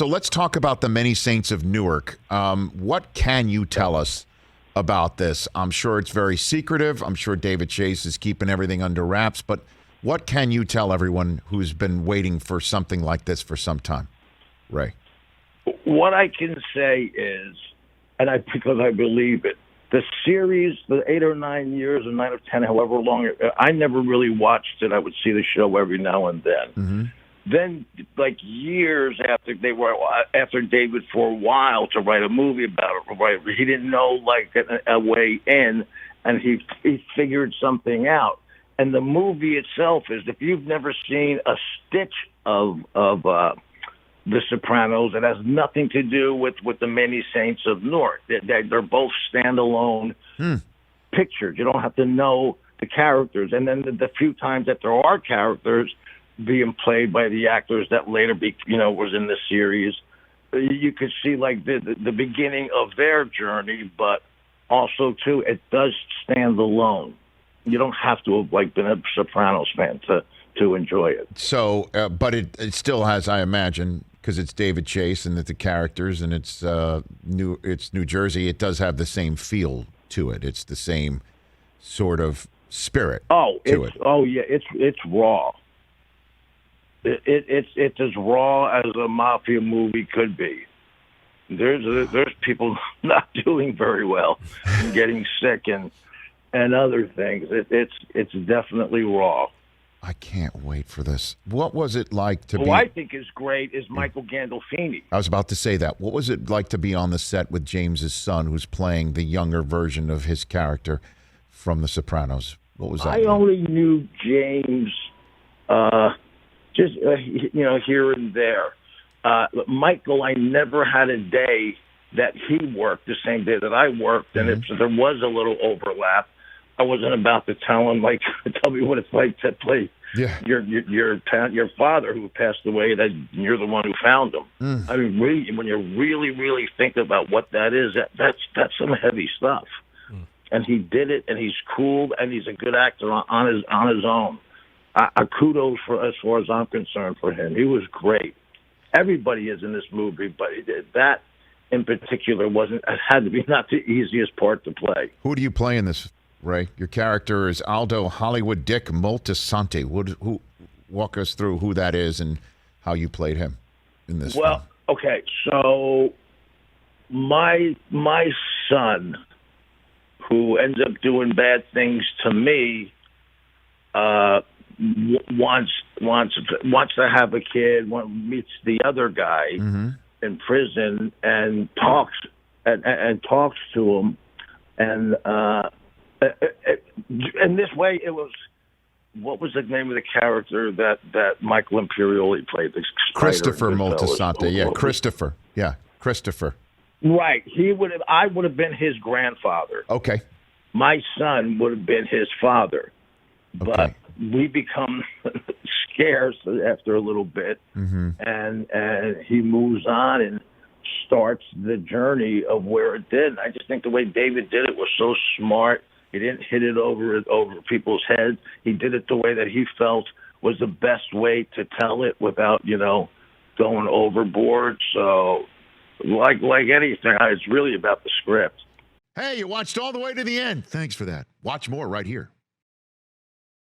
So let's talk about the Many Saints of Newark. What can you tell us about this? I'm sure it's very secretive. I'm sure David Chase is keeping everything under wraps. But what can you tell everyone who's been waiting for something like this for some time? Ray. What I can say is, because I believe it, the series, the 8 or 9 years, or 9 or 10, however long, I never really watched it. I would see the show every now and then. Mm-hmm. Then, like years after David for a while to write a movie about it, right? He didn't know like a way in, and he figured something out. And the movie itself is, if you've never seen a stitch of The Sopranos, it has nothing to do with the Many Saints of Newark. They're both standalone pictures. You don't have to know the characters. And then the few times that there are characters being played by the actors that later was in the series, you could see like the beginning of their journey, but also too, it does stand alone. You don't have to have like been a Sopranos fan to enjoy it. So, but it still has, I imagine, because it's David Chase and the characters, and it's New Jersey. It does have the same feel to it. It's the same sort of spirit. It's raw. It's as raw as a mafia movie could be. There's people not doing very well, getting sick and other things. It's definitely raw. I can't wait for this. What was it like to be? Who I think is great is Michael Gandolfini. I was about to say that. What was it like to be on the set with James's son, who's playing the younger version of his character from The Sopranos? What was that? I only knew James here and there. Michael, I never had a day that he worked the same day that I worked, and if there was a little overlap, I wasn't about to tell him, like, tell me what it's like to play your father who passed away, that you're the one who found him. I mean, really, when you really think about what that is, that's some heavy stuff. And he did it, and he's cool, and he's a good actor on his own. Kudos for, as far as I'm concerned, for him. He was great. Everybody is in this movie, but that in particular had to be not the easiest part to play. Who do you play in this, Ray? Your character is Aldo Hollywood Dick Moltisanti. Walk us through who that is and how you played him in this film. Okay, so my son, who ends up doing bad things to me, wants to have a kid, meets the other guy in prison and talks to him, and in this way, it was, what was the name of the character that Michael Imperioli played? Christopher Moltisanti. Yeah, Christopher. Yeah, Christopher. Right. I would have been his grandfather. Okay. My son would have been his father. But Okay. we become scarce after a little bit, and he moves on and starts the journey of where it did. I just think the way David did it was so smart. He didn't hit it over people's heads. He did it the way that he felt was the best way to tell it without, going overboard. So, like anything, it's really about the script. Hey, you watched all the way to the end. Thanks for that. Watch more right here.